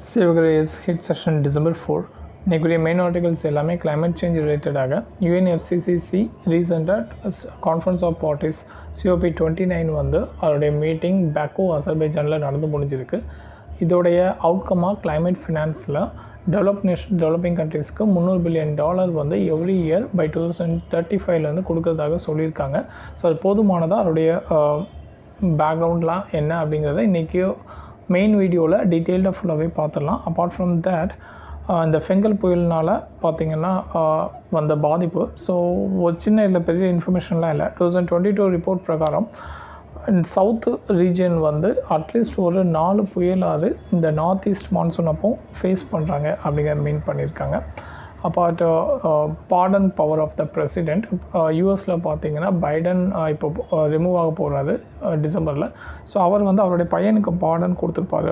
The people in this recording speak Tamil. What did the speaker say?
Sivagrace hit session December 4. இன்னைக்குரிய மெயின் ஆர்டிகல்ஸ் எல்லாமே climate change ரிலேட்டடாக UNFCCC ரீசெண்டாக கான்ஃபரன்ஸ் ஆஃப் பார்ட்டிஸ் COP29 வந்து அவருடைய மீட்டிங் பேக்கோ அசர்பைஜானில் நடந்து முடிஞ்சிருக்கு. இதோடைய அவுட்கமாக climate ஃபினான்ஸில் டெவலப்பிங் கண்ட்ரீஸ்க்கு $300 பில்லியன் வந்து எவ்ரி இயர் பை 2035 வந்து கொடுக்கறதாக சொல்லியிருக்காங்க. ஸோ அது போதுமானதாக அவருடைய பேக்ரவுண்ட்லாம் என்ன அப்படிங்கிறத இன்றைக்கி மெயின் வீடியோவில் டீட்டெயில்டாக ஃபுல்லாகவே பார்த்துடலாம். அப்பார்ட் ஃப்ரம் தேட் இந்த ஃபெங்கல் புயல்னால் பார்த்திங்கன்னா வந்த பாதிப்பு, ஸோ ஒரு சின்ன இதில் பெரிய இன்ஃபர்மேஷன்லாம் இல்லை. 2022 ரிப்போர்ட் பிரகாரம் சவுத் ரீஜன் வந்து அட்லீஸ்ட் ஒரு 4 புயலாவது இந்த நார்த் ஈஸ்ட் மான்சூன் அப்போ ஃபேஸ் பண்ணுறாங்க அப்படிங்கிற மீன் பண்ணியிருக்காங்க. Apart pardon power of the president, யூஎஸில் பார்த்தீங்கன்னா பைடன் இப்போ ரிமூவ் ஆக போகிறாரு டிசம்பரில். ஸோ அவர் வந்து அவருடைய பையனுக்கு பார்டன் கொடுத்துருப்பாரு.